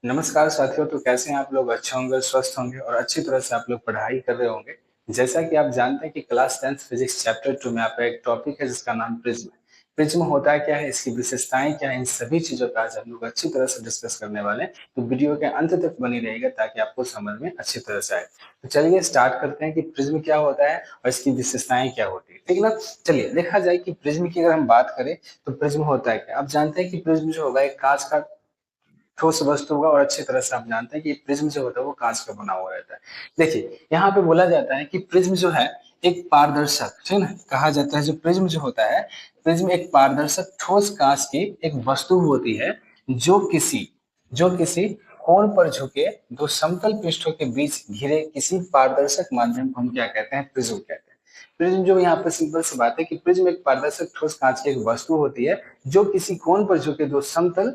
नमस्कार साथियों। तो कैसे हैं आप लोग? अच्छे होंगे, स्वस्थ होंगे और अच्छी तरह से आप लोग पढ़ाई कर रहे होंगे। जैसा कि आप जानते हैं कि क्लास 10th फिजिक्स चैप्टर 2 में आपका एक टॉपिक है जिसका नाम प्रिज्म है। प्रिज्म होता क्या है, इसकी विशेषताएं क्या है, इन सभी चीजों का आज हम लोग अच्छी तरह से डिस्कस करने वाले हैं। तो वीडियो के अंत तक बनी रहेगा ताकि आपको समझ में अच्छी तरह से आए। तो चलिए स्टार्ट करते हैं कि प्रिज्म क्या होता है और इसकी विशेषताएं क्या होती है। ठीक ना? चलिए देखा जाए कि प्रिज्म की अगर हम बात करें तो प्रिज्म होता है क्या। आप जानते हैं कि प्रिज्म जो होगा एक कांच का ठोस वस्तु होगा और अच्छी तरह से आप जानते हैं कि प्रिज्म जो होता है वो कांच का बना हुआ रहता है। देखिए यहाँ पे बोला जाता है कि प्रिज्म जो है एक पारदर्शक, ठीक ना, कहा जाता है जो प्रिज्म जो होता है, प्रिज्म एक पारदर्शक ठोस कांच की एक वस्तु होती है जो किसी कोण पर झुके दो समतल पृष्ठों के बीच घिरे किसी पारदर्शक माध्यम को हम क्या कहते हैं? प्रिज्म कहते हैं। प्रिज्म जो यहाँ पर सिंपल सी बात है कि प्रिज्म एक पारदर्शक ठोस कांच की एक वस्तु होती है जो किसी कोण पर झुके दो समतल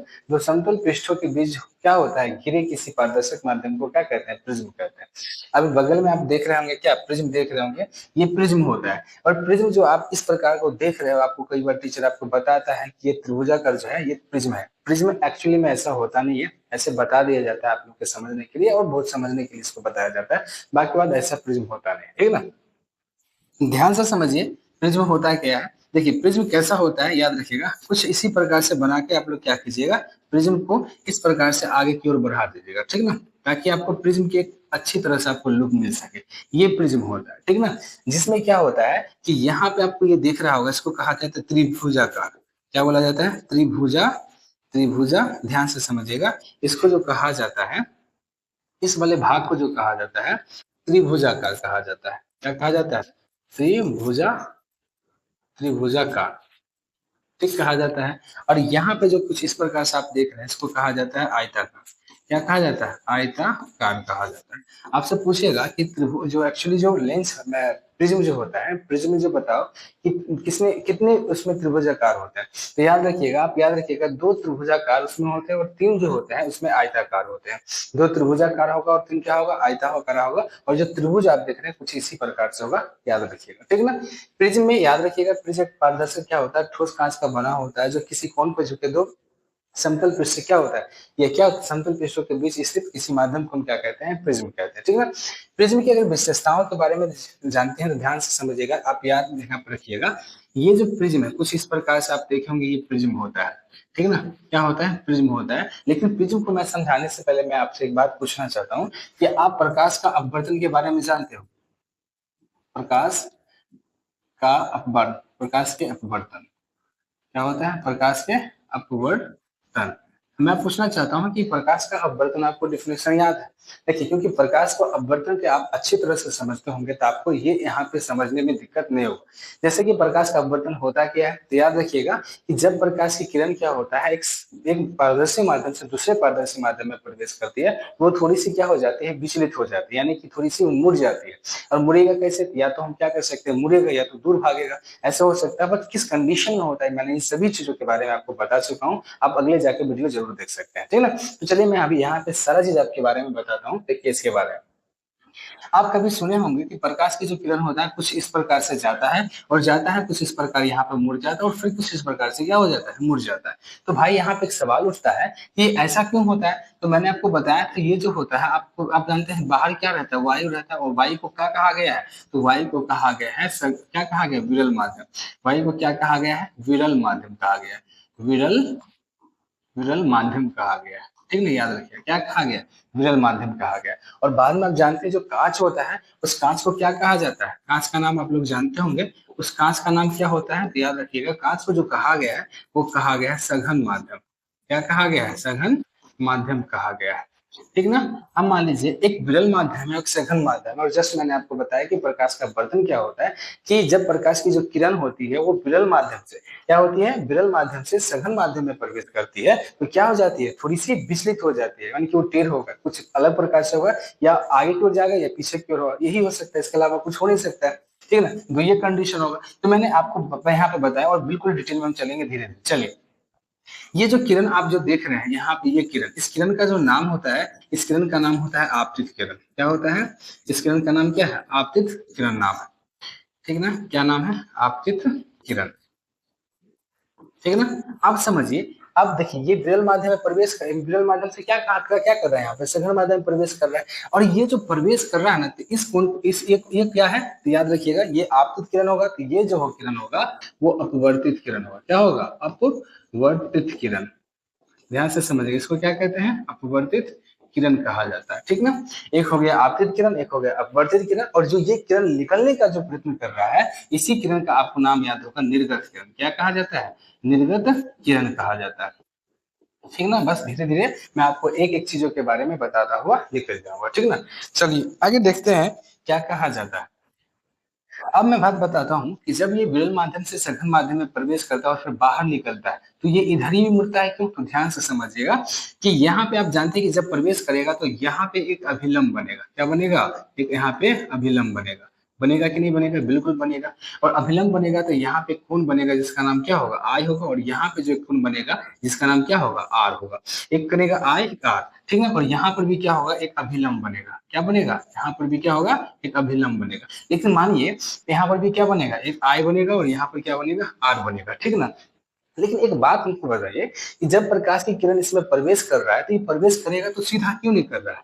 पृष्ठों के बीच क्या होता है? घिरे किसी पारदर्शक माध्यम को क्या कहते हैं? प्रिज्म कहते हैं। अभी बगल में आप देख रहे होंगे, क्या प्रिज्म देख रहे होंगे? ये प्रिज्म होता है। और प्रिज्म जो आप इस प्रकार को देख रहे हो, आपको कई बार टीचर आपको बताता है कि ये त्रिभुजाकार जो है ये प्रिज्म है। प्रिज्म एक्चुअली में ऐसा होता नहीं है, ऐसे बता दिया जाता है आप लोग के समझने के लिए और बहुत समझने के लिए इसको बताया जाता है। बाकी बात ऐसा प्रिज्म होता नहीं है, ठीक है ना? ध्यान से समझिए प्रिज्म होता क्या है। देखिए प्रिज्म कैसा होता है, याद रखिएगा। कुछ इसी प्रकार से बना के आप लोग क्या कीजिएगा, प्रिज्म को इस प्रकार से आगे की ओर बढ़ा दीजिएगा, ठीक ना, ताकि आपको प्रिज्म की एक अच्छी तरह से आपको लुक मिल सके। ये प्रिज्म होता है, ठीक ना। जिसमें क्या होता है कि यहाँ पे आपको ये दिख रहा होगा, इसको कहा जाता है त्रिभुजाकार। क्या बोला जाता है? त्रिभुजा। ध्यान से समझिएगा। इसको जो कहा जाता है, इस वाले भाग को जो कहा जाता है त्रिभुजाकार कहा जाता है। क्या कहा जाता है? त्रिभुजा त्रिभुजाकार, ठीक कहा जाता है। और यहाँ पे जो कुछ इस प्रकार से आप देख रहे हैं इसको कहा जाता है आयताकार। क्या कहा जाता है? आयताकार कहा जाता है। आपसे पूछेगा कि जो एक्चुअली जो लेंस प्रिज्म जो होता है, प्रिज्म जो बताओ कि किसमें कितने उसमें त्रिभुजाकार होते हैं। तो याद रखिएगा दो त्रिभुजाकार उसमें होते हैं और तीन जो होते हैं उसमें आयताकार होते हैं। दो त्रिभुजाकार होगा और तीन क्या होगा? आयताकार होगा। और जो त्रिभुज आप देख रहे हैं कुछ इसी प्रकार से होगा, याद रखिएगा, ठीक ना। प्रिज्म में याद रखिएगा, प्रिज्म पारदर्शक क्या होता है? ठोस कांच का बना होता है जो किसी कोण पर झुके दो समतल पृष्ठ से क्या होता है? ये क्या समतल पृष्ठों के बीच स्थित किसी माध्यम को हम क्या कहते हैं? प्रिज्म कहते हैं, ठीक है। प्रिज्म की अगर विशेषताओं के बारे में जानते हैं तो ध्यान से समझिएगा, आप याद यहाँ पर रखिएगा। ये जो प्रिज्म है कुछ इस प्रकार से आप देखेंगे, ये प्रिज्म होता है, ठीक है ना। क्या होता है? प्रिज्म होता है। लेकिन प्रिज्म को मैं समझाने से पहले मैं आपसे एक बात पूछना चाहता हूँ कि आप प्रकाश का अपवर्तन के बारे में जानते हो? प्रकाश का अपवर्तन, प्रकाश के अपवर्तन क्या होता है? प्रकाश के अपवर्तन। मैं पूछना चाहता हूं कि प्रकाश का अपवर्तन आपको डिफिनेशन याद है? देखिए क्योंकि प्रकाश को अपवर्तन के आप अच्छी तरह से समझते होंगे तो आपको ये यहाँ पे समझने में दिक्कत नहीं होगा। जैसे कि प्रकाश का अपवर्तन होता क्या है, तो याद रखिएगा कि जब प्रकाश की किरण क्या होता है एक पारदर्शी माध्यम से दूसरे पारदर्शी माध्यम में प्रवेश करती है, वो थोड़ी सी क्या हो जाती है? विचलित हो जाती है, यानी कि थोड़ी सी मुड़ जाती है। और मुड़ेगा कैसे? या तो हम क्या कर सकते हैं, मुड़ेगा या तो दूर भागेगा, ऐसा हो सकता है। बट किस कंडीशन में होता है, मैंने इन सभी चीजों के बारे में आपको बता चुका हूँ। आप अगले जाके वीडियो जरूर देख सकते हैं, ठीक है ना। तो चलिए मैं अभी यहाँ पे सारा चीज आपके बारे में बताता हूँ। देखिए इसके बारे में आप कभी सुने होंगे कि प्रकाश की जो किरण होता है कुछ इस प्रकार से जाता है और जाता है कुछ इस प्रकार यहाँ पर मुड़ जाता है और फिर कुछ इस प्रकार से क्या हो जाता है? मुड़ जाता है। तो भाई यहाँ पे एक सवाल उठता है कि ऐसा क्यों होता है। तो मैंने आपको बताया था ये जो होता है, आपको आप जानते हैं बाहर क्या रहता है? वायु रहता है। और वायु को क्या कहा गया है? तो वायु को कहा गया है क्या कहा गया? विरल माध्यम। वायु को क्या कहा गया है? विरल माध्यम कहा गया है। विरल विरल माध्यम कहा गया है, ठीक नहीं, याद रखिए क्या कहा गया? विरल माध्यम कहा गया। और बाद में आप जानते हैं जो कांच होता है उस कांच को क्या कहा जाता है? कांच का नाम आप लोग जानते होंगे। उस कांच का नाम क्या होता है? तो याद रखिएगा कांच को जो कहा गया है वो कहा गया है सघन माध्यम। क्या कहा गया है? सघन माध्यम कहा गया है, ठीक ना। अब मान लीजिए एक विरल माध्यम है, एक सघन माध्यम है। और जस्ट मैंने आपको बताया कि प्रकाश का वर्तन क्या होता है कि जब प्रकाश की जो किरण होती है वो विरल माध्यम से क्या होती है? विरल माध्यम से सघन माध्यम में प्रवेश करती है तो क्या हो जाती है? थोड़ी सी विचलित हो जाती है, यानी कि वो टेढ़ होगा, कुछ अलग प्रकार से होगा, या आगे की ओर जाएगा या पीछे की ओर होगा, यही हो सकता है, इसके अलावा कुछ हो नहीं सकता है, ठीक है ना। तो ये कंडीशन होगा। तो मैंने आपको यहाँ पे बताया और बिल्कुल डिटेल में हम चलेंगे धीरे धीरे। चलिए ये जो किरण आप जो देख रहे हैं यहाँ पे, ये किरण, इस किरण का जो नाम होता है, इस किरण का नाम होता है आपतित किरण। क्या होता है? इस किरण का नाम क्या है? आपतित किरण नाम है, ठीक ना। क्या नाम है? आपतित किरण, ठीक है ना। आप समझिए अब देखिए ये विरल माध्यम में प्रवेश कर, विरल माध्यम से क्या कर रहा है यहाँ पे, सघन माध्यम में प्रवेश कर रहा है। और ये जो प्रवेश कर रहा है ना, तो इस कोण इस ये क्या है, तो याद रखिएगा ये आपतित किरण होगा, तो ये जो किरण होगा वो अपवर्तित किरण होगा। क्या होगा, अपवर्तित किरण। ध्यान से समझिए, इसको क्या कहते हैं, अपवर्तित किरण कहा जाता है, ठीक ना। एक हो गया आपतित किरण, एक हो गया अपवर्तित किरण, और जो ये किरण निकलने का जो प्रयत्न कर रहा है, इसी किरण का आपको नाम याद होगा, निर्गत किरण। क्या कहा जाता है, निर्गत किरण कहा जाता है, ठीक ना। बस धीरे धीरे मैं आपको एक एक चीजों के बारे में बताता हुआ निकल जाऊंगा, ठीक ना। चलिए आगे देखते हैं क्या कहा जाता है। अब मैं बात बताता हूँ कि जब ये विरल माध्यम से सघन माध्यम में प्रवेश करता है और फिर बाहर निकलता है, तो ये इधर ही मुड़ता है क्यों, तो ध्यान से समझिएगा कि यहाँ पे आप जानते हैं कि जब प्रवेश करेगा तो यहाँ पे एक अभिलंब बनेगा। क्या बनेगा, एक यहाँ पे अभिलंब बनेगा। बनेगा कि नहीं बनेगा, बिल्कुल बनेगा। और अभिलंब बनेगा तो यहाँ पे कोण बनेगा जिसका नाम क्या होगा, आई होगा। और यहाँ पे जो कोण बनेगा जिसका नाम क्या होगा, आर होगा। एक करेगा आई, एक आर, ठीक है। और यहाँ पर भी क्या होगा, एक अभिलंब बनेगा। क्या बनेगा, यहाँ पर भी क्या होगा, एक अभिलंब बनेगा। लेकिन मानिए यहाँ पर भी क्या बनेगा, एक आई बनेगा, और यहाँ पर क्या बनेगा, आर बनेगा, ठीक ना। लेकिन एक बात हमको बताइए कि जब प्रकाश की किरण इसमें प्रवेश कर रहा है, तो ये प्रवेश करेगा तो सीधा क्यों नहीं कर रहा है,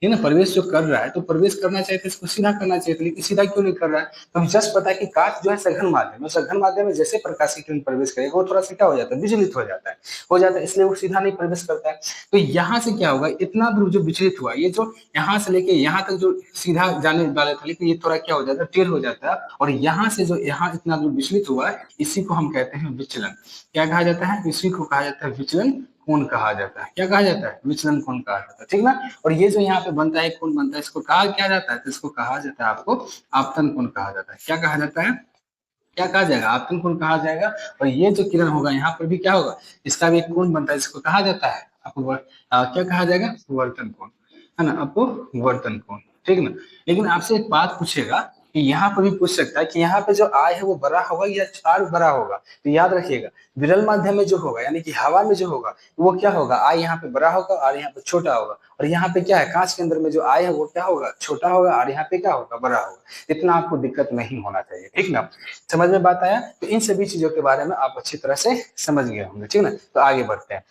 ये ना प्रवेश जो कर रहा है तो प्रवेश करना चाहिए था, इसको सीधा करना चाहिए था, लेकिन सीधा क्यों नहीं कर रहा है। तो हमें जस्ट पता है कि कांच जो है सघन माध्यम है, सघन माध्यम में जैसे प्रकाश की किरण प्रवेश करेगा वो थोड़ा सा क्या हो जाता है, विचलित हो जाता है, इसलिए वो सीधा नहीं प्रवेश करता है। तो यहाँ से क्या होगा, इतना दूर जो विचलित हुआ, ये जो यहाँ से लेके यहाँ तक जो सीधा जाने वाला था, लेकिन ये थोड़ा क्या हो जाता है, टेढ़ हो जाता है। और यहाँ से जो यहाँ इतना दूर विचलित हुआ है, इसी को हम कहते हैं विचलन। क्या कहा जाता है, इसी को कहा जाता है विचलन कोण कहा जाता है। क्या कहा जाता है, विचलन कोण कहा जाता है, ठीक ना। और ये जो यहाँ पे बनता है कोण बनता है, इसको कहा क्या जाता है, तो इसको कहा जाता है आपको आपतन कोण कहा जाता है। क्या कहा जाता है, क्या कहा जाएगा, आपतन कोण कहा जाएगा। और ये जो किरण होगा यहाँ पर भी क्या होगा, इसका भी एक कोण बनता है, इसको कहा जाता है क्या कहा जाएगा, अपवर्तन कोण, है ना, अपवर्तन कोण, ठीक ना। लेकिन आपसे एक बात पूछेगा कि यहाँ पर भी पूछ सकता है कि यहाँ पे जो आय है वो बड़ा होगा या आर बड़ा होगा। तो याद रखिएगा विरल माध्यम में जो होगा, यानी कि हवा में जो होगा वो क्या होगा, आय यहाँ पे बड़ा होगा और यहाँ पे छोटा होगा। और यहाँ पे क्या है, कांच के अंदर में जो आय है वो क्या होगा, छोटा होगा, और यहाँ पे क्या होगा, बड़ा होगा। इतना आपको दिक्कत नहीं होना चाहिए, ठीक ना। समझ में बात आया, तो इन सभी चीजों के बारे में आप अच्छी तरह से समझ गए होंगे, ठीक ना। तो आगे बढ़ते हैं।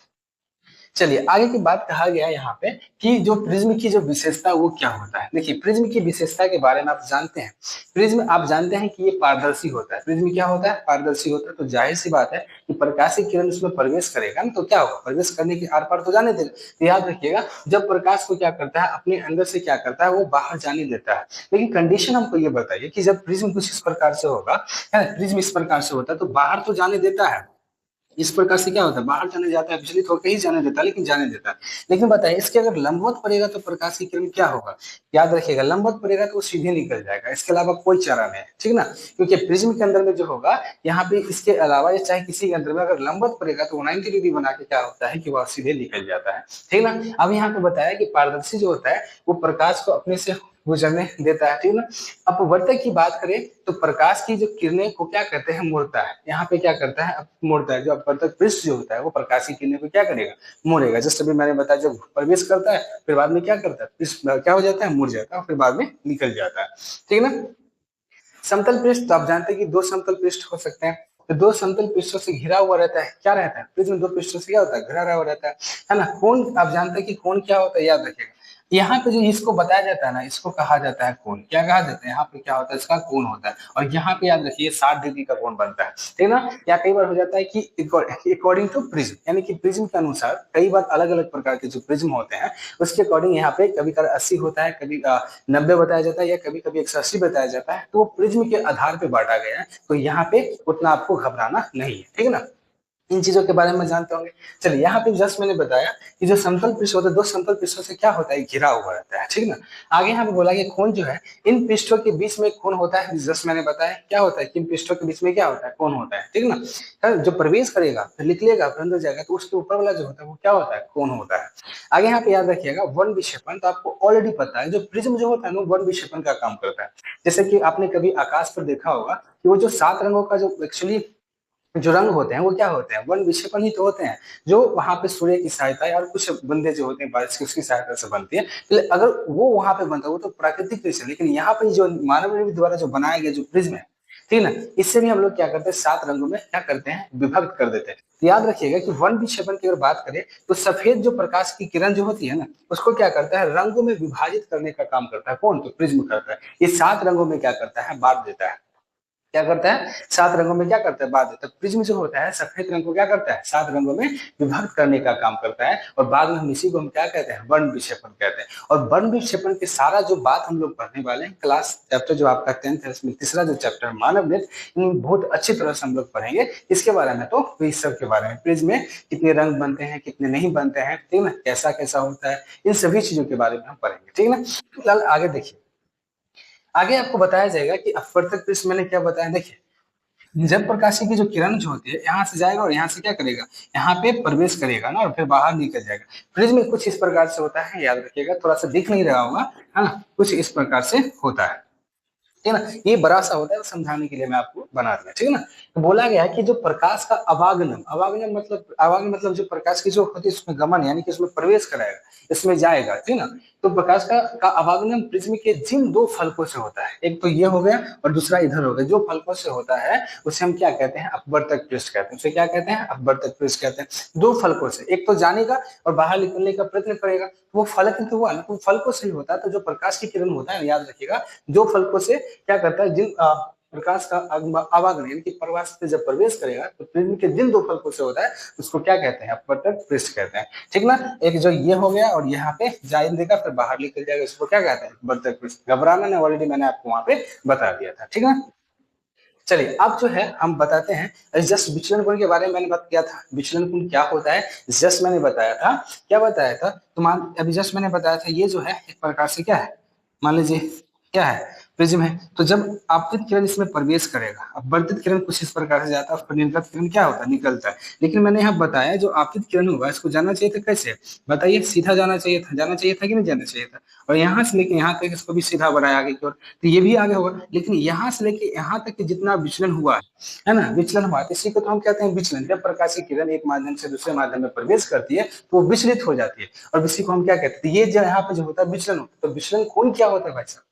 चलिए आगे की बात कहा गया है यहाँ पे कि जो प्रिज्म की जो विशेषता वो क्या होता है। देखिए प्रिज्म की विशेषता के बारे में आप जानते हैं, प्रिज्म आप जानते हैं कि ये पारदर्शी होता है। प्रिज्म क्या होता है, पारदर्शी होता है। तो जाहिर सी बात है कि प्रकाश की किरण उसमें प्रवेश करेगा ना, तो क्या होगा, प्रवेश करने के आर पार तो जाने देगा। तो याद रखिएगा जब प्रकाश को क्या करता है, अपने अंदर से क्या करता है, वो बाहर जाने देता है। लेकिन कंडीशन हमको ये बताइए कि जब प्रिज्म कुछ इस प्रकार से होगा, है ना, प्रिज्म इस प्रकार से होता है तो बाहर तो जाने देता है। इस प्रकार से क्या होता है, बाहर जाने जाता है, विचलित होकर ही जाने देता है, लेकिन जाने देता है। लेकिन बताइए इसके अगर लंबवत पड़ेगा तो प्रकाश की किरण क्या होगा, याद रखिएगा लंबवत पड़ेगा तो वो सीधे निकल जाएगा, इसके अलावा कोई चारा नहीं है, ठीक ना। क्योंकि प्रिज्म के अंदर में जो होगा यहाँ पे इसके अलावा या चाहे किसी के अंदर में अगर लंबवत पड़ेगा तो 90 डिग्री बना के क्या होता है कि वह सीधे निकल जाता है, ठीक ना। अब यहाँ पे बताया कि पारदर्शी जो होता है वो प्रकाश को अपने से गुजरने देता है, ठीक ना। अपवर्तक की बात करें तो प्रकाश की जो किरणें को क्या कहते हैं, मोड़ता है। यहाँ पे क्या करता है, मोड़ता है। जो अपवर्तक पृष्ठ जो होता है वो प्रकाश की किरणें को क्या करेगा, मोड़ेगा। जैसे अभी मैंने बताया जब प्रवेश करता है फिर बाद में क्या करता है, पृष्ठ क्या हो जाता है, मुड़ जाता है, फिर बाद में निकल जाता है, ठीक है ना। समतल पृष्ठ तो आप जानते हैं कि दो समतल पृष्ठ हो सकते हैं। तो दो समतल पृष्ठों से घिरा हुआ रहता है, क्या रहता है, प्रिज्म दो पृष्ठों से क्या होता है, घिरा हुआ रहता है ना। कोण आप जानते हैं कि कोण क्या होता है, याद रखिएगा। यहाँ पे जो इसको बताया जाता है ना, इसको कहा जाता है कोण। क्या कहा जाता है, यहाँ पे क्या होता है, इसका कोण होता है। और यहाँ पे याद रखिए 60 डिग्री का कोण बनता है, ठीक ना। या कई बार हो जाता है कि अकॉर्डिंग टू प्रिज्म, यानी कि प्रिज्म के अनुसार कई बार अलग अलग प्रकार के जो प्रिज्म होते हैं उसके अकॉर्डिंग यहाँ पे कभी कभी 80 होता है, कभी 90 बताया जाता है, या कभी कभी 180 बताया जाता है। तो वो प्रिज्म के आधार पे बांटा गया है, तो यहाँ पे उतना आपको घबराना नहीं है, ठीक है ना। इन चीजों के बारे में जानते होंगे। चलिए यहाँ पे जस्ट मैंने बताया कि जो समतल पृष्ठ होता है दो समतल पृष्ठों से क्या होता है, घिरा हुआ रहता है, ठीक ना। आगे यहाँ पे बोला कि कोण जो है इन पृष्ठों के बीच में कोण होता है। जस्ट मैंने बताया क्या होता है कि इन पृष्ठों के बीच में क्या होता है, कोण होता है, ठीक ना। जो प्रवेश करेगा फिर निकलेगा फिर अंदर जाएगा तो उसके ऊपर वाला जो होता है वो क्या होता है, कोण होता है। आगे यहाँ पे याद रखिएगा वन विक्षेपण, तो आपको ऑलरेडी पता है जो प्रिज्म जो होता है ना वन विक्षेपण का काम करता है। जैसे कि आपने कभी आकाश पर देखा होगा कि वो जो 7 रंगों का जो एक्चुअली जो रंग होते हैं वो क्या होते हैं, वन विक्षेपण ही तो होते हैं। जो वहां पे सूर्य की सहायता है और कुछ बंदे जो होते हैं बारिश की उसकी सहायता से बनती है। अगर वो वहां पे बनता है वो तो प्राकृतिक दृश्य है, लेकिन यहाँ पे जो मानव निर्मित द्वारा जो बनाया गया जो प्रिज्म है, ठीक है ना। इससे भी हम लोग क्या करते हैं, 7 रंगों में क्या करते हैं, विभक्त कर देते हैं। तो याद रखिएगा कि वर्ण विक्षेपण की अगर बात करें तो सफेद जो प्रकाश की किरण जो होती है ना, उसको क्या करता है, रंगों में विभाजित करने का काम करता है। कौन? तो प्रिज्म करता है। ये 7 रंगों में क्या करता है, बांट देता है। क्या करता है, 7 रंगों में क्या करता है, बांट देता है। प्रिज्म जो होता है सफेद रंग को क्या करता है, 7 रंगों में विभक्त करने का काम करता है। और बाद में हम इसी को हम क्या कहते हैं, वर्ण विक्षेपण कहते हैं। और वर्ण विक्षेपण के सारा जो बात हम लोग पढ़ने वाले हैं, क्लास चैप्टर जो आपका 10th है, उसमें तीसरा जो चैप्टर है मानव नेत्र, इन बहुत अच्छी तरह से हम लोग पढ़ेंगे इसके बारे में। तो इस सब के बारे में, प्रिज्म में कितने रंग बनते हैं, कितने नहीं बनते हैं, ठीक है ना, कैसा कैसा होता है, इन सभी चीजों के बारे में हम पढ़ेंगे, ठीक है ना। फिलहाल आगे देखिए, आगे आपको बताया जाएगा कि अपवर्तक प्रिज्म मैंने क्या बताया। देखिए, जब प्रकाश की जो किरण जो होती है यहाँ से जाएगा और यहाँ से क्या करेगा, यहाँ पे प्रवेश करेगा ना, और फिर बाहर निकल जाएगा। प्रिज्म कुछ इस प्रकार से होता है, याद रखिएगा, थोड़ा सा दिख नहीं रहा होगा, है ना, कुछ इस प्रकार से होता है, ठीक है ना। ये बड़ा सा होता है, समझाने के लिए मैं आपको बना दिया, ठीक है ना। तो बोला गया है कि जो प्रकाश का अवागमन, अवागमन मतलब जो प्रकाश की जो होती है उसमें गमन, यानी कि उसमें प्रवेश कराएगा, इसमें जाएगा, ठीक है ना। तो प्रकाश का अवागमन प्रिज्म के जिन 2 फलकों से होता है, एक तो ये हो गया और दूसरा इधर हो गया, जो फलकों से होता है उसे हम क्या कहते हैं, अपवर्तक पृष्ठ कहते हैं। उसे क्या कहते हैं, अपवर्तक पृष्ठ कहते हैं। 2 फलकों से, एक तो जानेगा और बाहर निकलने का प्रयत्न करेगा, वो फलक तो हुआ ना, तो फलकों से ही होता है। तो जो प्रकाश की किरण होता है, याद रखिएगा, 2 फलकों से क्या करता है, जिन प्रकाश का आवागमन यानी कि प्रवास से जब प्रवेश करेगा तो प्रिज्म के जिन 2 फलकों से होता है उसको क्या कहते हैं, अपवर्तक पृष्ठ कहते हैं, ठीक ना। एक जो ये हो गया और यहाँ पे जाइन देगा फिर बाहर निकल जाएगा, इसको क्या कहते हैं, अपवर्तक पृष्ठ। घबराना नहीं, ऑलरेडी मैंने आपको वहां पे बता दिया था, ठीक है। चलिए अब जो है हम बताते हैं जस्ट विचलन कोण के बारे में। मैंने बात किया था विचलन कोण क्या होता है, जस्ट मैंने बताया था, क्या बताया था, तो मान अभी जस्ट मैंने बताया था, ये जो है एक प्रकार से क्या है, मान लीजिए क्या है, प्रिज्म है। तो जब आपतित किरण इसमें प्रवेश करेगा, अब वर्तित किरण कुछ इस प्रकार से जाता है, और निर्गत किरण क्या होता है, निकलता है। लेकिन मैंने यहाँ बताया जो आपतित किरण होगा इसको जाना चाहिए था कैसे, बताइए, सीधा जाना चाहिए था, जाना चाहिए था कि नहीं जाना चाहिए था। और यहाँ से लेके यहाँ तक इसको भी सीधा बढ़ाया आगे की ओर, तो ये भी आगे होगा। लेकिन यहाँ से लेके यहाँ तक जितना विचलन हुआ है ना, विचलन हुआ, इसी को तो हम कहते हैं विचलन। जब प्रकाश की किरण एक माध्यम से दूसरे माध्यम में प्रवेश करती है तो वो विचलित हो जाती है, और इसी को हम क्या कहते हैं, ये जो यहाँ पे जो होता है विचलन होता है। तो विचलन कोण क्या होता है भाई साहब,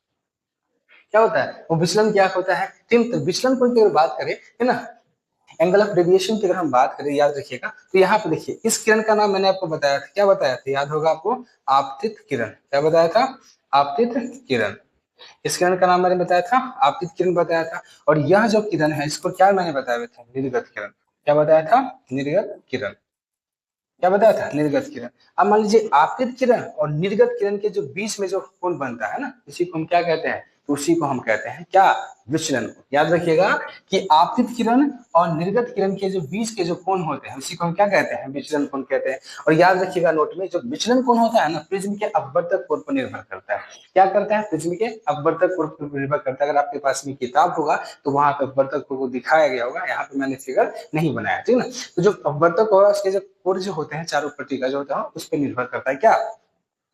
क्या होता है वो विचलन, क्या होता है, ठीक। तो विचलन कोण की अगर बात करें, है ना, एंगल ऑफ डेविएशन की अगर हम बात करें, याद रखिएगा, तो यहाँ पे देखिए इस किरण का नाम मैंने आपको बताया था, क्या बताया था, याद होगा आपको, आपतित किरण। क्या बताया था, आपतित किरण। इस किरण का नाम मैंने बताया था, आपतित किरण बताया था। और यह जो किरण है इसको क्या मैंने बताया था, निर्गत किरण। क्या बताया था, निर्गत किरण। क्या बताया था, निर्गत किरण। अब मान लीजिए आपतित किरण और निर्गत किरण के जो बीच में जो कोण बनता है ना, इसी को हम क्या कहते हैं, तो उसी को हम कहते हैं क्या, विचलन कोण। याद रखिएगा कि आपतित किरण और निर्गत किरण के जो बीच के जो कोण होते हैं उसी को हम क्या कहते हैं, विचलन कोण कहते हैं। और याद रखिएगा नोट में, जो विचलन कोण होता है ना, प्रिज्म के अपवर्तक कोण पर निर्भर करता है। क्या करता है, प्रिज्म के अपवर्तक कोण पर निर्भर करता है। अगर आपके पास में किताब होगा तो वहां पे अपवर्तक कोण को दिखाया गया होगा, यहाँ पे मैंने फिगर नहीं बनाया, ठीक ना। तो जो अपवर्तक होगा उसके जो कोण जो होते हैं, चारों पट्टी का जो होता है उस पर निर्भर करता है क्या,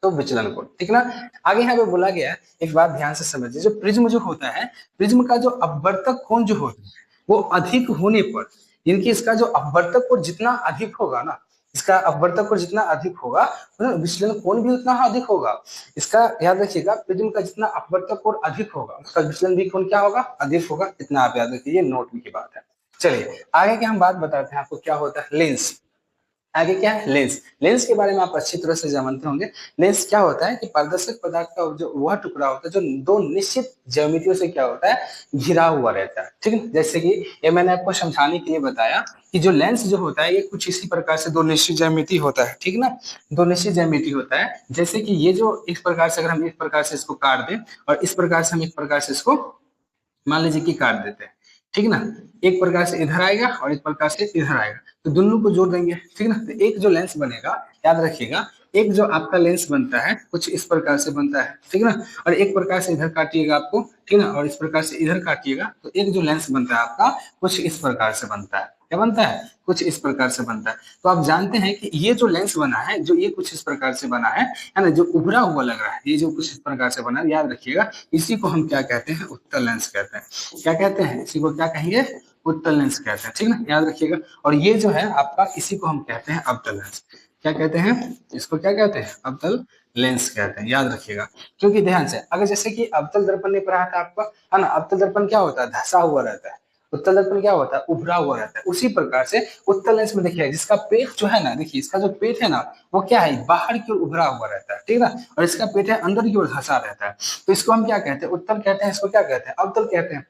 तो विचलन कोण, ठीक ना। आगे यहाँ पे बोला गया है, एक बात ध्यान से समझिए, जो प्रिज्म जो होता है, प्रिज्म का जो अपवर्तक कोण जो होता है वो अधिक होने पर, यानी कि इसका जो अपवर्तक कोण जितना अधिक होगा ना, इसका अपवर्तक कोण जितना अधिक होगा, विचलन कोण भी उतना अधिक होगा। इसका याद रखिएगा, प्रिज्म का जितना अपवर्तक कोण अधिक होगा उसका विचलन भी कोण क्या होगा, अधिक होगा। इतना आप याद रखिए, नोट की बात है। चलिए आगे की हम बात बताते हैं आपको, क्या होता है लेंस। आगे क्या है, लेंस। लेंस के बारे में आप अच्छी तरह से जानते होंगे। लेंस क्या होता है कि पारदर्शक पदार्थ का जो वह टुकड़ा होता है जो 2 निश्चित ज्यामितियों से क्या होता है, घिरा हुआ रहता है, ठीक है। जैसे कि ये मैंने आपको समझाने के लिए बताया कि जो लेंस जो होता है ये कुछ इसी प्रकार से 2 निश्चित ज्यामिति होता है, ठीक ना। 2 निश्चित ज्यामिति होता है, जैसे कि ये जो इस प्रकार से, अगर हम इस प्रकार से इसको काट दें और इस प्रकार से हम एक प्रकार से इसको मान लीजिए कि काट देते हैं, ठीक ना। एक प्रकार से इधर आएगा और एक प्रकार से इधर आएगा, तो दोनों को जोड़ देंगे, ठीक ना। तो एक जो लेंस बनेगा, याद रखिएगा, एक जो आपका लेंस बनता है कुछ इस प्रकार से बनता है, ठीक ना। और एक प्रकार से इधर काटिएगा आपको, ठीक ना, और इस प्रकार से इधर काटिएगा, तो एक जो लेंस बनता है आपका कुछ इस प्रकार से बनता है। क्या बनता है, कुछ इस प्रकार से बनता है। तो आप जानते हैं कि ये जो लेंस बना है, जो ये कुछ इस प्रकार से बना है ना, जो उभरा हुआ लग रहा है, ये जो कुछ इस प्रकार से बना है, याद रखिएगा, इसी को हम क्या कहते हैं, उत्तल लेंस कहते हैं। क्या कहते हैं, इसी को क्या कहेंगे, उत्तल लेंस कहते हैं, ठीक ना, याद रखिएगा। और ये जो है आपका, इसी को हम कहते हैं अवतल लेंस। क्या कहते हैं, इसको क्या कहते हैं, अवतल लेंस कहते हैं, याद रखिएगा। क्योंकि ध्यान से, अगर जैसे कि अवतल दर्पण नहीं पढ़ा था आपका, है ना, अवतल दर्पण क्या होता है, धंसा हुआ रहता है, उत्तल दर्पण क्या होता है, उभरा हुआ रहता है। उसी प्रकार से उत्तल लेंस में देखिए, जिसका पेट जो है ना, देखिए इसका जो पेट है ना, वो क्या है, बाहर की ओर उभरा हुआ रहता है, ठीक है ना, और इसका पेट है अंदर की ओर धंसा रहता है। तो इसको हम क्या कहते हैं, उत्तल कहते हैं, इसको क्या कहते हैं, अवतल कहते हैं।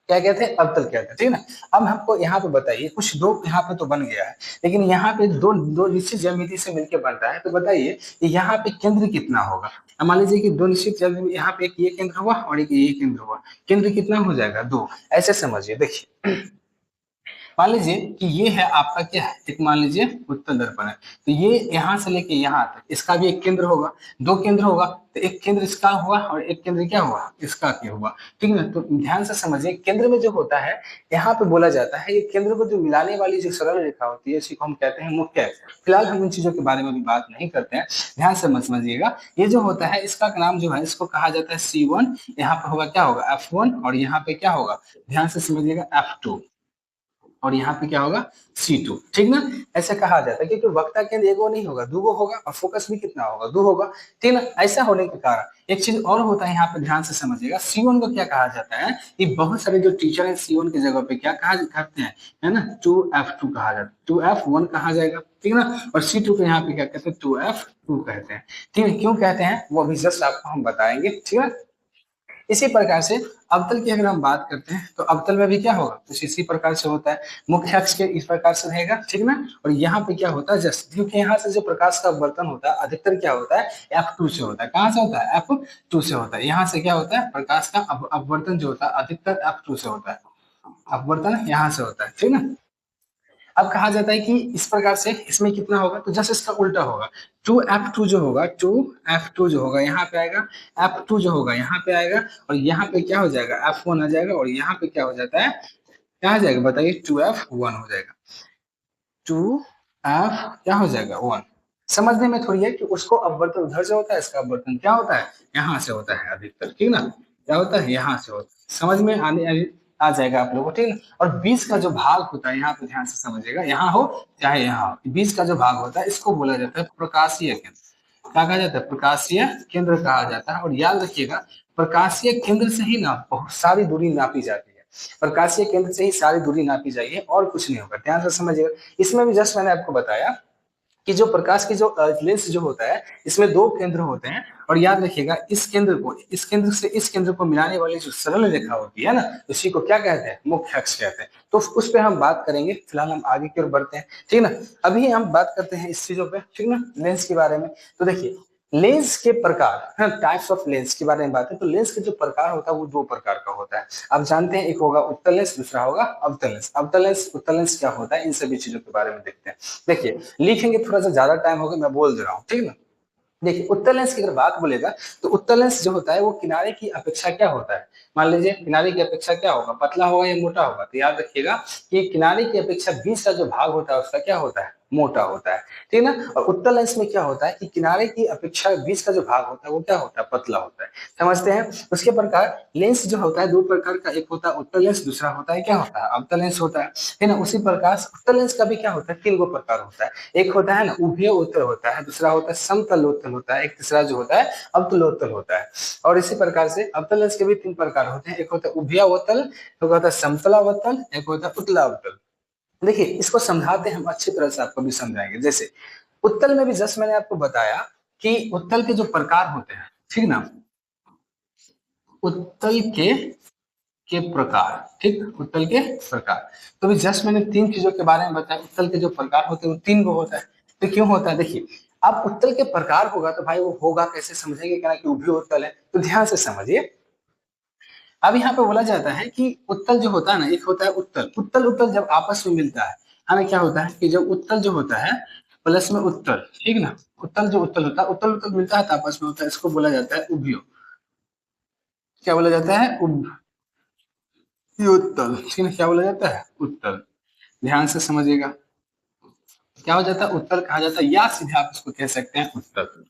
क्या कहते हैं, अवतल कहते हैं, ठीक है ना। अब हमको यहाँ पे बताइए, कुछ दो यहाँ पे तो बन गया है, लेकिन यहाँ पे दो दो निश्चित ज्यामिति से मिलकर बन रहा है, तो बताइए कि यहाँ पे केंद्र कितना होगा। अब मान लीजिए कि दो निश्चित ज्यामिति, यहाँ पे एक ये केंद्र हुआ और एक ये केंद्र हुआ, केंद्र कितना हो जाएगा, दो। ऐसे समझिए, देखिए मान लीजिए कि ये है आपका क्या है, एक मान लीजिए उत्तल दर्पण है, तो ये यहाँ से लेके यहाँ तक इसका भी एक केंद्र होगा, दो केंद्र होगा, तो एक केंद्र इसका हुआ और एक केंद्र क्या हुआ, इसका क्या हुआ, ठीक है ना। तो ध्यान से समझिए, केंद्र में जो होता है, यहाँ पे बोला जाता है, ये केंद्र को जो मिलाने वाली जो सरल रेखा होती है, इसी को हम कहते हैं मुख्य अक्ष। फिलहाल हम इन चीजों के बारे में भी बात नहीं करते हैं, ध्यान से समझिएगा। ये जो होता है, इसका नाम जो है, इसको कहा जाता है C1, यहाँ पे होगा क्या होगा, F1, और यहाँ पे क्या होगा, ध्यान से समझिएगा, F2, और यहाँ पे क्या होगा, C2, ठीक ना। ऐसे कहा जाता है, क्योंकि वक्ता केंद्र एगो नहीं होगा, दूगो होगा, और फोकस भी कितना होगा, दो होगा, ठीक ना। ऐसा होने के कारण एक चीज और होता है, यहाँ पे ध्यान से समझिएगा, C1 को क्या कहा जाता है, कि बहुत सारे जो टीचर है C1 की जगह पे क्या कहा करते हैं, है ना, 2F2 कहा जाता है, 2F1 कहा जाएगा, ठीक ना, और C2 को यहाँ पे क्या कहते हैं, 2F2 कहते हैं, ठीक है। क्यों कहते हैं वो अभी जस्ट आपको हम बताएंगे, ठीक है। इसी प्रकार से अवतल की अगर हम बात करते हैं, तो अवतल में भी क्या होगा, कुछ इसी प्रकार से होता है, मुख्य अक्ष के इस प्रकार से रहेगा, ठीक ना। और यहाँ पे क्या होता है, जस्ट क्योंकि यहाँ से जो प्रकाश का अपवर्तन होता है, अधिकतर क्या होता है, F2 से होता है। कहाँ से होता है, F2 से होता है। यहाँ से क्या होता है, प्रकाश का अपवर्तन जो होता है, अधिकतर F2 से होता है, अपवर्तन यहाँ से होता है, ठीक ना। अब कहा जाता है कि इस प्रकार से इसमें कितना होगा, तो जस्ट इसका उल्टा होगा, 2F2 जो होगा, 2F2 जो होगा यहाँ पे आएगा, F2 जो होगा यहाँ पे आएगा, और यहाँ पे क्या हो जाएगा, F1 आ जाएगा, और यहाँ पे क्या हो जाता है, क्या आ जाएगा बताइए, 2F1 हो जाएगा, 2F क्या हो जाएगा, 1। समझने में थोड़ी है कि उसको अपवर्तन उधर से होता है, इसका अपवर्तन क्या होता है, यहाँ से होता है अधिकतर, ठीक ना, क्या होता है, यहाँ से होता है। समझ में आने आ जाएगा आप लोगों को, ठीक ना। और बीच का जो भाग होता है, यहाँ पे ध्यान से समझिएगा, यहाँ हो चाहे यहाँ हो, बीच का जो भाग होता है, इसको बोला जाता है प्रकाशीय केंद्र। क्या कहा जाता है, प्रकाशीय केंद्र कहा जाता है। और याद रखिएगा, प्रकाशीय केंद्र से ही ना बहुत सारी दूरी नापी जाती है, प्रकाशीय केंद्र से ही सारी दूरी नापी जाइए, और कुछ नहीं होगा, ध्यान से समझिएगा। इसमें भी जस्ट मैंने आपको बताया कि जो प्रकाश की जो लेंस जो होता है, इसमें दो केंद्र होते हैं, और याद रखिएगा, इस केंद्र को, इस केंद्र से इस केंद्र को मिलाने वाली जो सरल रेखा होती है ना, उसी को क्या कहते हैं, मुख्य अक्ष कहते हैं। तो उस पे हम बात करेंगे, फिलहाल हम आगे की ओर बढ़ते हैं, ठीक ना। अभी हम बात करते हैं इस चीजों पे, ठीक ना, लेंस के बारे में। तो देखिए, लेंस के प्रकार, टाइप्स ऑफ लेंस के बारे में बात है, तो लेंस के जो प्रकार होता है वो दो प्रकार का होता है। आप जानते हैं, एक होगा उत्तल लेंस, दूसरा होगा अवतल लेंस। अवतल लेंस, उत्तल लेंस क्या होता है, इन सभी चीजों के बारे में देखते हैं। देखिए, लिखेंगे थोड़ा सा ज्यादा टाइम होगा, मैं बोल दे रहा हूँ, ठीक है ना। देखिए, उत्तल लेंस की अगर बात बोलेगा, तो उत्तल लेंस जो होता है वो किनारे की अपेक्षा क्या होता है, मान लीजिए किनारे की अपेक्षा क्या होगा, पतला होगा या मोटा होगा। तो याद रखिएगा कि किनारे की अपेक्षा बीच का जो भाग होता है उसका क्या होता है, मोटा होता है, ठीक है ना। और उत्तल लेंस में क्या होता है कि किनारे की अपेक्षा बीच का जो भाग होता है वो क्या होता है, पतला होता है। समझते हैं। उसके प्रकार लेंस जो होता है दो प्रकार का, एक होता है उत्तल लेंस, दूसरा होता है क्या होता है, अवतल लेंस होता है ना। उसी प्रकार उत्तल लेंस का भी क्या होता है, तीन गो प्रकार होता है। एक होता है ना उभय उत्तल होता है, दूसरा होता है समतलोत्तल होता है, एक तीसरा जो होता है अवतलोत्तल होता है। और इसी प्रकार से अवतल लेंस के भी तीन प्रकार होते हैं, एक होता है उभयावतल, एक होता है समतलावतल, एक होता है उत्तलावतल। देखिए, इसको समझाते हैं हम अच्छी तरह से, आपको भी समझाएंगे। जैसे उत्तल में भी जस्ट मैंने आपको बताया कि उत्तल के जो प्रकार होते हैं, ठीक ना, उत्तल के प्रकार, ठीक, उत्तल के प्रकार। तो भी जस्ट मैंने तीन चीजों के बारे में बताया, उत्तल के जो प्रकार होते हैं वो तीन गो होता है। तो क्यों होता है, देखिए, अब उत्तल के प्रकार होगा तो भाई वो होगा कैसे, समझेंगे क्या कि उभय उत्तल है, तो ध्यान से समझिए। अब यहाँ पे बोला जाता है कि उत्तल जो होता है ना, एक होता है उत्तल, उत्तल उत्तल जब आपस में मिलता है ना, क्या होता है कि जब उत्तल जो होता है प्लस में उत्तल, ठीक ना, उत्तल जो उत्तल होता है, उत्तल उत्तल मिलता है तो आपस में होता है, इसको बोला जाता है उभय। क्या बोला जाता है, उत्तल, ठीक है, क्या बोला जाता है, उत्तल। ध्यान से समझिएगा, क्या हो जाता है, उत्तल कहा जाता है, या सीधे आप इसको कह सकते हैं उत्तल।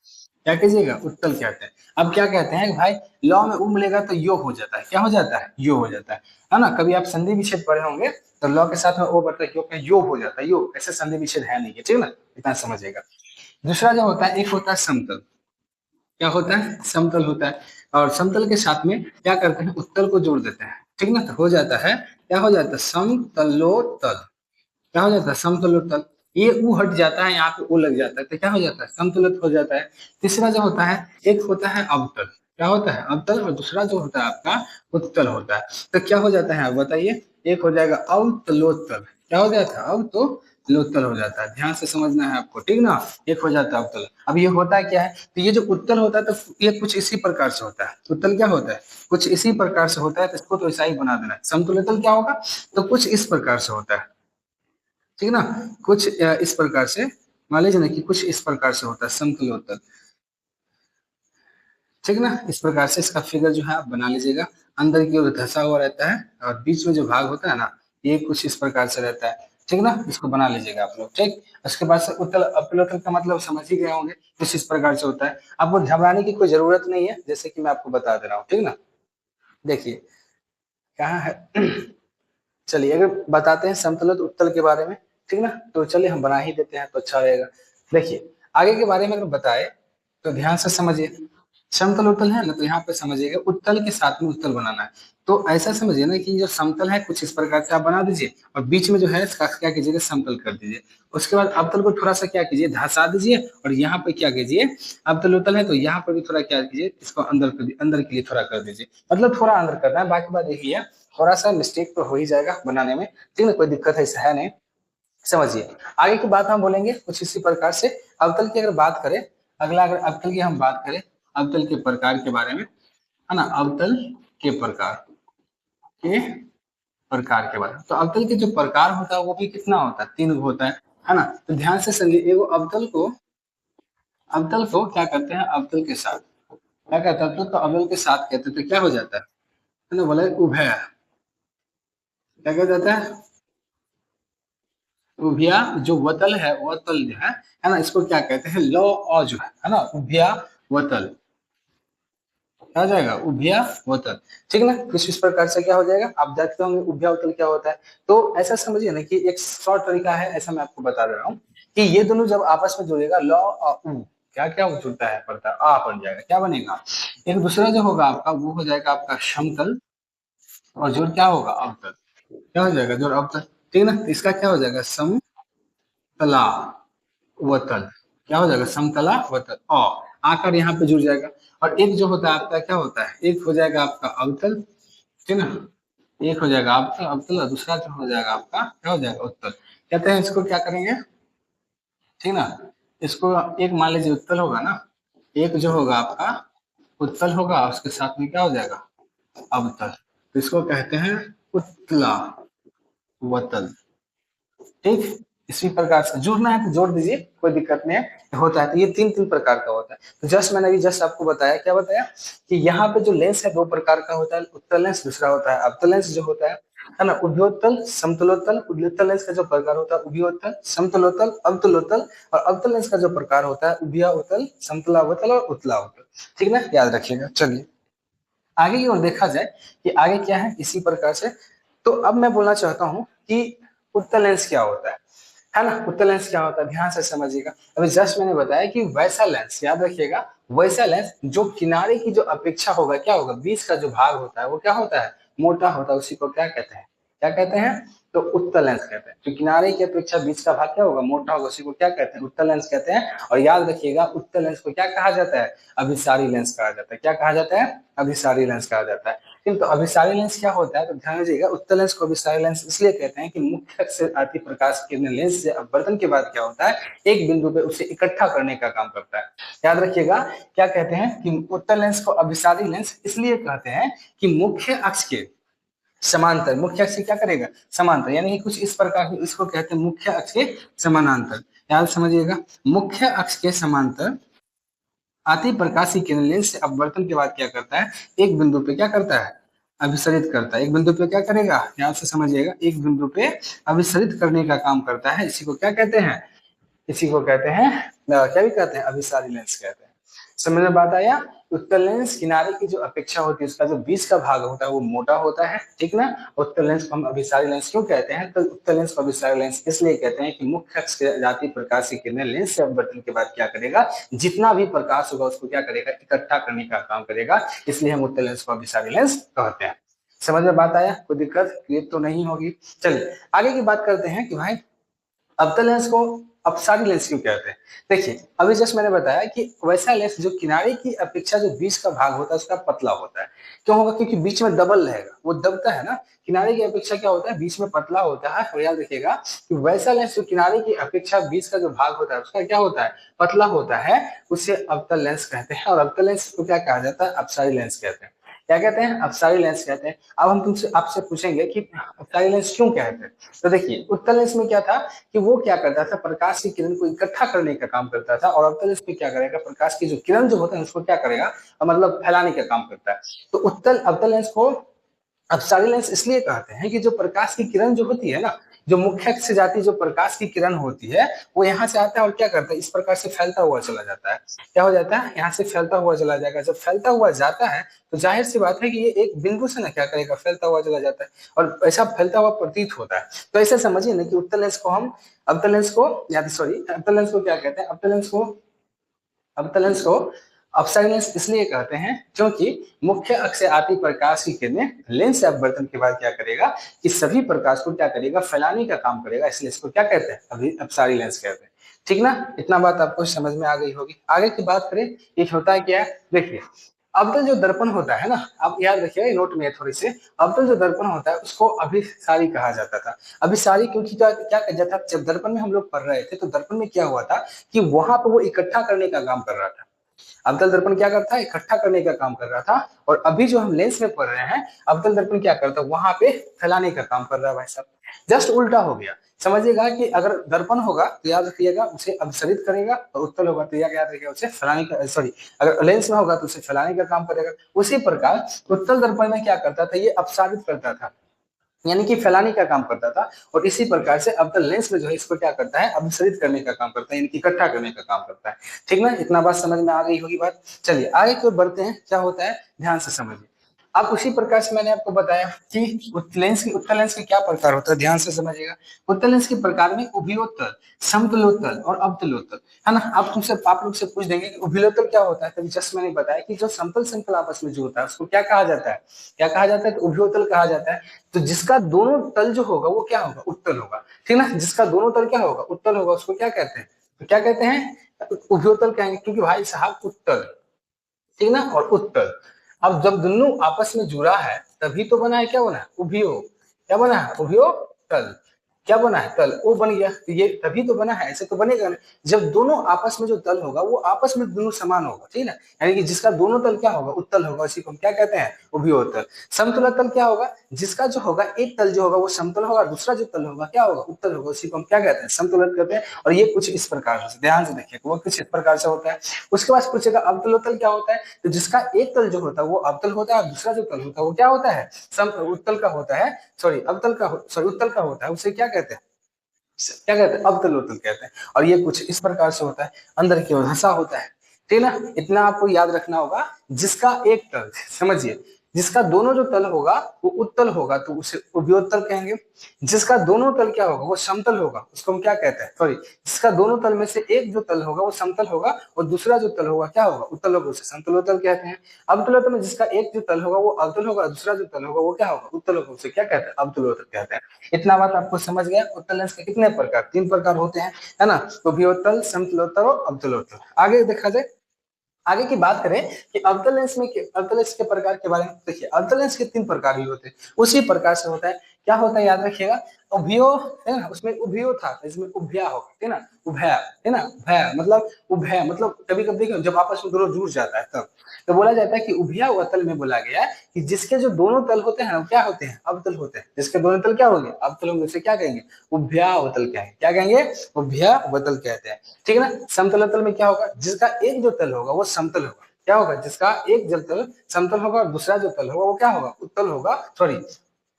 क्या कीजिएगा, उत्तल कहते हैं। अब क्या कहते हैं भाई, लॉ में उ मिलेगा तो यो हो जाता है, क्या हो जाता है, यो हो जाता है ना। कभी आप संधि विच्छेद पढ़े होंगे तो लॉ के साथ में ओ बढ़ता है, यो हो जाता है, यो ऐसे संधि विच्छेद है नहीं है, ठीक है ना, इतना समझिएगा। दूसरा जो होता है, एक होता है समतल। क्या होता है? समतल होता है। और समतल के साथ में क्या करते हैं, उत्तल को जोड़ देते हैं, ठीक ना, तो हो जाता है, क्या हो जाता है, समतलोत्तल। क्या हो जाता है, समतलोत्तल। ये ऊ हट जाता है, यहाँ पे ओ लग जाता है, तो क्या हो जाता है, समतुलित हो जाता है। तीसरा जो होता है, एक होता है अवतल। क्या होता है, अवतल। और दूसरा जो होता है आपका उत्तल होता है। तो क्या हो जाता है, आप बताइए। एक हो जाएगा अवतलोत्तल। क्या हो जाता है, अवतलोत्तल हो जाता है। ध्यान से समझना है आपको, ठीक ना। एक हो जाता है अवतल। अब ये होता है क्या है, तो ये जो उत्तल होता है, तो ये कुछ इसी प्रकार से होता है। उत्तल क्या होता है, कुछ इसी प्रकार से होता है, तो इसको तो ऐसा ही बना देना है। समतुलितल क्या होगा, तो कुछ इस प्रकार से होता है, ठीक है ना। कुछ इस प्रकार से मान लीजिए ना, कि कुछ इस प्रकार से होता है समतलोत्तल, ठीक है ना। इस प्रकार से इसका फिगर जो है आप बना लीजिएगा। अंदर की ओर धंसा हुआ रहता है, और बीच में जो भाग होता है ना, ये कुछ इस प्रकार से रहता है, ठीक ना। इसको बना लीजिएगा आप लोग, ठीक। उसके बाद से उत्तल अपलोत्तल का मतलब समझ ही गए होंगे, कुछ इस प्रकार से होता है। आपको घबराने की कोई जरूरत नहीं है, जैसे कि मैं आपको बता दे रहा हूँ, ठीक ना। देखिए कहाँ है चलिए अगर बताते हैं समतल उत्तल के बारे में, ठीक ना, तो चलिए हम बना ही देते हैं तो अच्छा रहेगा। देखिए आगे के बारे में अगर बताए तो ध्यान से समझिए। समतल उत्तल है ना, तो यहाँ पे समझिएगा, उत्तल के साथ में उत्तल बनाना है। तो ऐसा समझिए ना, कि जो समतल है कुछ इस प्रकार से आप बना दीजिए, और बीच में जो है इसका क्या कीजिएगा, समतल कर दीजिए। उसके बाद अवतल को थोड़ा सा क्या कीजिए, धंसा दीजिए, और यहाँ पे क्या कीजिए, अवतल उत्तल है तो यहाँ पर भी थोड़ा क्या कीजिए, इसको अंदर के लिए थोड़ा कर दीजिए, मतलब थोड़ा अंदर करना है। बाकी बात यही है, थोड़ा सा मिस्टेक तो हो ही जाएगा बनाने में, ठीक है, कोई दिक्कत ऐसा है नहीं। समझिए आगे की बात हम बोलेंगे कुछ इसी प्रकार से। अवतल की अगर बात करें, अगला अगर अवतल की हम बात करें, अवतल के प्रकार के बारे में, है ना, अवतल के के प्रकार के बारे में। तो अवतल के जो प्रकार होता है वो भी कितना होता है, 3 होता है ना। तो ध्यान से समझिए, एगो अवतल को क्या करते हैं, अवतल के साथ क्या कहते हैं, तो अवतल के साथ कहते हैं, तो क्या हो जाता है ना, बोले उभय। क्या कहा जाता है, उभिया। जो वतल है, वतल जो है ना, इसको क्या कहते हैं, लौ अ जो है ना, उभिया वतल। क्या हो जाएगा, उभिया वतल, ठीक ना। कुछ इस प्रकार से क्या हो जाएगा, आप देखते होंगे उभिया वतल क्या होता है। तो ऐसा समझिए ना, कि एक शॉर्ट तरीका है, ऐसा मैं आपको बता दे रहा हूँ, कि ये दोनों जब आपस में जुड़ेगा, लौ और उ, क्या क्या जुड़ता है, पड़ता है, आ बन जाएगा, क्या बनेगा, एक दूसरा जो होगा आपका, वो हो जाएगा आपका समतल, और जोड़ क्या होगा, अवतल। क्या हो जाएगा, जोड़ अवतल, ठीक ना। तो इसका क्या हो जाएगा, समतला वतल। क्या हो जाएगा, समतला वतल। आकर यहाँ पे जुड़ जाएगा। और एक जो होता है आपका, क्या होता है, एक हो जाएगा आपका अवतल, ठीक ना। एक हो जाएगा आपका अवतल, और दूसरा जो हो जाएगा आपका, क्या हो जाएगा, उत्तल। कहते हैं इसको क्या करेंगे, ठीक ना। इसको एक मान लीजिए उत्तल होगा ना, एक जो होगा आपका उत्तल होगा, उसके साथ में क्या हो जाएगा, अवतल। तो इसको कहते हैं उत्तला वतल, ठीक। इसी प्रकार से जुड़ना है तो जोड़ दीजिए, कोई दिक्कत नहीं है, होता है। तो ये 3 प्रकार का होता है। तो जस्ट मैंने अभी जस्ट आपको बताया, क्या बताया, कि यहाँ पे जो लेंस है 2 प्रकार का होता है, उत्तल लेंस, दूसरा होता है अवतल लेंस जो होता है ना। उभयोत्तल, समतलोत्तल। उभयोत्तल लेंस का जो प्रकार होता है उभयोत्तल, समतलोत्तल, अवतलोत्तल। और अवतल लेंस का जो प्रकार होता है उभयावतल, समतलावतल और उत्तलावतल, ठीक ना, याद रखिएगा। चलिए आगे की ओर देखा जाए कि आगे क्या है, इसी प्रकार से। तो अब मैं बोलना चाहता हूं कि उत्तल लेंस क्या होता है ना। उत्तल लेंस क्या होता है, ध्यान से समझिएगा। अभी जस्ट मैंने बताया कि वैसा लेंस, याद रखिएगा, वैसा लेंस जो किनारे की जो अपेक्षा होगा, क्या होगा, बीच का जो भाग होता है वो क्या होता है, मोटा होता है, उसी को क्या कहते हैं, क्या कहते हैं, तो उत्तल लेंस कहते हैं। जो किनारे की अपेक्षा बीच का भाग क्या होगा, मोटा होगा, उसी को क्या कहते हैं, उत्तल लेंस कहते हैं। और याद रखिएगा, उत्तल लेंस को क्या कहा जाता है, अभिसारी लेंस कहा जाता है। क्या कहा जाता है, अभिसारी लेंस कहा जाता है। किंतु अभिसारी लेंस क्या होता है, तो ध्यान दीजिएगा, उत्तल लेंस को अभिसारी लेंस इसलिए कहते हैं कि मुख्य अक्ष से आती प्रकाश किरण लेंस से अपवर्तन के बाद क्या होता है, एक बिंदु पे उसे इकट्ठा करने का काम करता है। याद रखिएगा, क्या कहते हैं कि उत्तल लेंस को अभिसारी लेंस इसलिए कहते हैं कि मुख्य अक्ष के समांतर, मुख्य अक्ष क्या करेगा, समांतर, यानी कि कुछ इस प्रकार की, इसको कहते हैं मुख्य अक्ष के समानांतर। याद समझिएगा, मुख्य अक्ष के समांतर आती प्रकाश की किरण लेंस से अपवर्तन के बाद क्या करता है, एक बिंदु पे क्या करता है, अभिसरित करता है। एक बिंदु पे क्या करेगा, ध्यान से समझिएगा, एक बिंदु पे अभिसरित करने का काम करता है। इसी को क्या कहते हैं, इसी को कहते हैं, क्या भी कहते हैं, अभिसारी लेंस कहते हैं। समझ में बात आया? उत्तल लेंस किनारे की जो अपेक्षा होती है उसका जो बीच का भाग होता है वो मोटा होता है, ठीक ना। उत्तल लेंस को हम अभिसारी लेंस क्यों कहते हैं? तो उत्तल लेंस को अभिसारी लेंस इसलिए कहते हैं कि मुख्य अक्ष से जाती प्रकाश की किरणें लेंस से अपवर्तन के बाद क्या करेगा, जितना भी प्रकाश होगा उसको क्या करेगा, इकट्ठा करने का काम करेगा, इसलिए हम उत्तल लेंस को अभिसारी लेंस कहते हैं। समझ में बात आया? कोई दिक्कत क्लियर तो नहीं होगी। चलिए आगे की बात करते हैं कि भाई अवतल लेंस को अपसारी लेंस क्यों कहते हैं। देखिए अभी जस्ट मैंने बताया कि वैसा लेंस जो किनारे की अपेक्षा जो बीच का भाग होता है उसका पतला होता है। क्यों होगा? क्योंकि बीच में डबल रहेगा, वो दबता है ना। किनारे की अपेक्षा क्या होता है, बीच में पतला होता है। और याद रखिएगा कि वैसा लेंस जो किनारे की अपेक्षा बीच का जो भाग होता है उसका क्या होता है, पतला होता है, उसे अवतल लेंस कहते हैं। और अवतल लेंस को क्या कहा जाता है, अपसारी लेंस कहते हैं। क्या कहते हैं? अपसारी लेंस कहते हैं। अब हम तुमसे आपसे पूछेंगे कि अपसारी लेंस क्यों कहते हैं। तो देखिए उत्तल लेंस में क्या था कि वो क्या करता था, प्रकाश की किरण को इकट्ठा करने का काम करता था। और अवतल लेंस में क्या करेगा, प्रकाश की जो किरण जो होता है उसको क्या करेगा, मतलब फैलाने का काम करता है। तो उत्तल अवतल लेंस को अपसारी लेंस इसलिए कहते हैं कि जो प्रकाश की किरण जो होती है ना, जो मुख्य अक्ष से जाती जो प्रकाश की किरण होती है वो यहाँ से आता है और क्या करता है, इस प्रकार से फैलता हुआ चला जाता है। क्या हो जाता है, यहाँ से फैलता हुआ चला जाएगा। जब फैलता हुआ जाता है तो जाहिर सी बात है कि ये एक बिंदु से ना क्या करेगा, फैलता हुआ चला जाता है और ऐसा फैलता हुआ प्रतीत होता है। तो ऐसे समझिए ना कि उत्तल लेंस को हम अवतल लेंस को या सॉरी अवतल लेंस को क्या कहते हैं, अवतल लेंस को अपसारी लेंस इसलिए कहते हैं क्योंकि मुख्य अक्ष से आती प्रकाश की किरणें लेंस से अपवर्तन के बाद क्या करेगा कि सभी प्रकाश को क्या करेगा, फैलाने का काम करेगा, इसलिए इसको क्या कहते हैं, अभी अपसारी लेंस कहते हैं। ठीक ना, इतना बात आपको समझ में आ गई होगी। आगे की बात करें, ये होता है क्या है, देखिए अवतल जो दर्पण होता है ना, आप याद रखिएगा नोट में थोड़ी से, अवतल जो दर्पण होता है उसको अभिसारी कहा जाता था। अभिसारी क्योंकि क्या क्या कहा जाता, जब दर्पण में हम लोग पढ़ रहे थे तो दर्पण में क्या हुआ था कि वहां पर वो इकट्ठा करने का काम कर रहा था। अवतल दर्पण क्या करता है, इकट्ठा करने का काम कर रहा था। और अभी जो हम लेंस में पढ़ रहे हैं, अवतल दर्पण क्या करता है, वहां पे फैलाने का काम कर रहा है भाई साहब। जस्ट उल्टा हो गया। समझिएगा कि अगर दर्पण होगा तो याद रखिएगा उसे अपसरित करेगा, और उत्तल होगा तो याद रखिएगा उसे फैलाने का, सॉरी अगर लेंस में होगा तो उसे फैलाने का काम करेगा। उसी प्रकार उत्तल दर्पण में क्या करता था, ये अपसारित करता था, यानी कि फैलाने का काम करता था। और इसी प्रकार से अवतल लेंस में जो है इसको क्या करता है, अपसरित करने का काम करता है, यानी कि इकट्ठा करने का काम करता है। ठीक ना, इतना बात समझ में आ गई होगी बात। चलिए आगे की ओर बढ़ते हैं, क्या होता है ध्यान से समझिए। अब उसी प्रकार से मैंने आपको बताया कि उत्तल लेंस के क्या प्रकार होता है, ध्यान से समझिएगा। उत्तल लेंस के प्रकार में उभयोत्तल, समतलोत्तल और अवतलोत्तल, है ना। आप लोग से पूछ देंगे कि उभयोत्तल क्या होता है, तभी जस्ट मैंने बताया कि जो समतल समतल आपस में जो होता है उसको क्या कहा जाता है, क्या कहा जाता है, तो उभयोत्तल कहा जाता है। तो जिसका दोनों तल जो होगा वो क्या होगा, उत्तल होगा। ठीक ना, जिसका दोनों तल क्या होगा, उत्तल होगा, उसको क्या कहते हैं, तो क्या कहते हैं, उभयोतल कहेंगे। क्योंकि भाई साहब उत्तल, ठीक ना, और उत्तल, अब जब दोनों आपस में जुड़ा है तभी तो बना है, क्या बना है, उभयो, क्या बना है, उभयो तल, क्या बना है, तल, वो बन गया। तो ये तभी तो बना है, ऐसे तो बनेगा नहीं। जब दोनों आपस में जो तल होगा वो आपस में दोनों समान होगा, ठीक है, यानी कि जिसका दोनों तल क्या होगा, उत्तल होगा, उसी को हम क्या कहते हैं, उभयोतल। समतुला तल क्या होगा, जिसका जो होगा एक तल जो होगा वो समतल होगा, दूसरा जो तल होगा क्या होगा, उत्तल होगा, उसी को हम क्या कहते हैं, समतुलन कहते हैं। और ये कुछ इस प्रकार से, ध्यान से देखिए, वो कुछ इस प्रकार से होता है। उसके बाद पूछेगा अवतलोत्तल क्या होता है, तो जिसका एक तल जो होता है वो अवतल होता है, और दूसरा जो तल होता है वो क्या होता है, सम उत्तल का होता है, सॉरी अवतल का, सॉरी उत्तल का होता है, उसे क्या कहते हैं, क्या कहते हैं, अवतलोत्तल कहते हैं। और ये कुछ इस प्रकार से होता है, अंदर की ओर धंसा होता है। ठीक ना, इतना आपको याद रखना होगा। जिसका एक तल, समझिए, जिसका दोनों जो तल होगा वो उत्तल होगा तो उसे उभयोत्तल कहेंगे। जिसका दोनों तल क्या होगा, वो समतल होगा, उसको हम क्या कहते हैं, सॉरी जिसका दोनों तल में से एक जो तल होगा वो समतल होगा और दूसरा जो तल होगा क्या होगा, उत्तल होगा, उसे समतलोत्तल कहते हैं। अवतलोत्तल में जिसका एक जो तल होगा वो अवतल होगा, दूसरा जो तल होगा वो क्या होगा, उत्तल होगा, उसे क्या कहते हैं, अवतलोत्तल कहते हैं। इतना बात आपको समझ गया। उत्तल लेंस के कितने प्रकार, 3 प्रकार होते हैं, है ना, उभयोत्तल, समतलोत्तल और अवतलोत्तल। आगे देखा जाए, आगे की बात करें कि अवतल लेंस के प्रकार के बारे में, देखिए अवतल लेंस के 3 प्रकार ही होते हैं, उसी प्रकार से होता है। क्या होता है याद रखिएगा, उभयो, है ना, उसमें उभयो था, इसमें उभया होगा, है ना, उभया, है ना, भया मतलब उभय, मतलब कभी कभी देखिए जब आपस में दोनों जुड़ जाता है तब तो बोला जाता है कि उभया अवतल में बोला गया है कि जिसके जो दोनों तल होते हैं ना क्या होते हैं, अवतल होते हैं। जिसके दोनों तल क्या होंगे, अवतल होंगे, उसे क्या कहेंगे, उभया अवतल कहेंगे, क्या कहेंगे, उभया अवतल कहते हैं। ठीक है ना, समतल तल में क्या होगा, जिसका एक जो तल होगा वो समतल होगा, क्या होगा, जिसका एक जल तल समतल होगा और दूसरा जो तल होगा वो क्या होगा, उत्तल होगा, सॉरी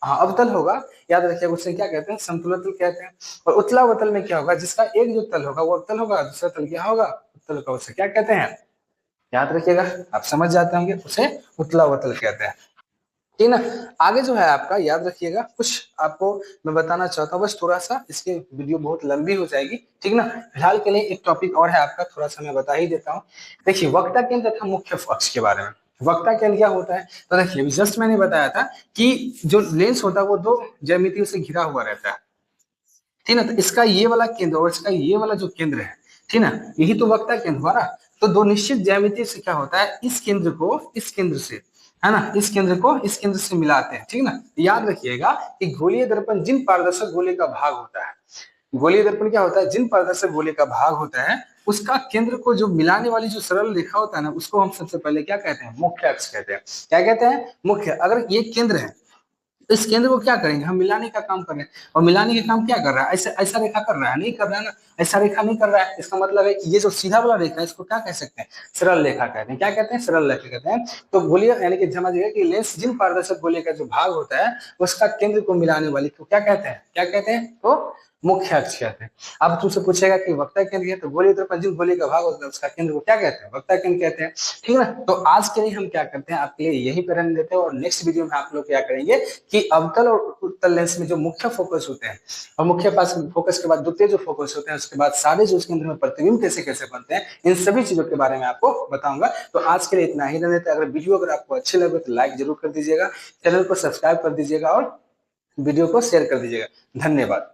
हाँ अवतल होगा। याद रखिए उसे क्या कहते हैं, समतुलतल कहते हैं। और उत्तलावतल में क्या होगा, जिसका एक जो तल होगा वो अवतल होगा, दूसरा तल क्या होगा, उत्तल होगा, उसे क्या कहते हैं, याद रखिएगा, आप समझ जाते होंगे, उसे उत्तलावतल कहते हैं। ठीक ना। आगे जो है आपका याद रखिएगा, कुछ आपको मैं बताना चाहता हूँ, बस थोड़ा सा, इसकी वीडियो बहुत लंबी हो जाएगी। ठीक ना। फिलहाल के लिए एक टॉपिक और है आपका, थोड़ा सा मैं बता ही देता हूँ। देखिए वक्ता केंद्र तथा मुख्य अक्ष के बारे में। वक्ता केंद्र क्या होता है, तो देखिए जस्ट मैंने बताया था कि जो लेंस होता है वो दो ज्यामितियों से घिरा हुआ रहता है। ठीक ना। तो इसका ये वाला केंद्र और इसका ये वाला जो केंद्र है, ठीक ना, यही तो वक्ता केंद्र हुआ ना। तो दो निश्चित ज्यामिति से क्या होता है, इस केंद्र को इस केंद्र से, है ना, इस केंद्र को इस केंद्र से मिलाते हैं। ठीक ना। याद रखिएगा कि गोलीय दर्पण जिन पारदर्शक गोले का भाग होता है, गोलीय दर्पण क्या होता है, जिन पारदर्शक गोले का भाग होता है, उसका केंद्र को जो मिलाने वाली जो सरल रेखा होता है ना, उसको हम सबसे पहले क्या कहते हैं, मुख्य अक्ष कहते हैं। क्या कहते हैं, मुख्य। अगर ये केंद्र है, तो इस केंद्र को क्या करेंगे, हम मिलाने का काम कर रहे हैं। और मिलाने का काम क्या कर रहा है, ऐसा ऐसा रेखा कर रहा है, नहीं कर रहा है ना, ऐसा रेखा नहीं कर रहा है। इसका मतलब है कि ये जो सीधा वाला रेखा है, इसको क्या कह सकते हैं, सरल रेखा कहते हैं। क्या कहते हैं, सरल रेखा कहते हैं। तो गोलीय यानी कि समझिए कि लेंस जिन पारदर्शक गोले का जो भाग होता है, उसका केंद्र को मिलाने वाली को क्या कहते हैं, क्या कहते हैं, तो मुख्य अक्ष कहते हैं। अब तुमसे पूछेगा कि वक्ता केंद्र है, तो गोलीय दर्पण जिन गोले का भाग होता है उसका केंद्र को क्या कहते हैं, वक्ता केंद्र कहते हैं। ठीक है ना। तो आज के लिए हम क्या करते हैं, आपके लिए यही पर रहने देते हैं, और नेक्स्ट वीडियो में आप लोग क्या करेंगे कि अवतल और उत्तल लेंस में जो मुख्य फोकस होते हैं, और मुख्य पास फोकस के बाद द्वितीय जो फोकस होते हैं, उसके बाद सारे जो उसके अंदर में प्रतिबिंब कैसे कैसे बनते हैं, इन सभी चीजों के बारे में आपको बताऊंगा। तो आज के लिए इतना ही रहने देते हैं। अगर वीडियो अगर आपको अच्छे लगे तो लाइक जरूर कर दीजिएगा, चैनल को सब्सक्राइब कर दीजिएगा, और वीडियो को शेयर कर दीजिएगा। धन्यवाद।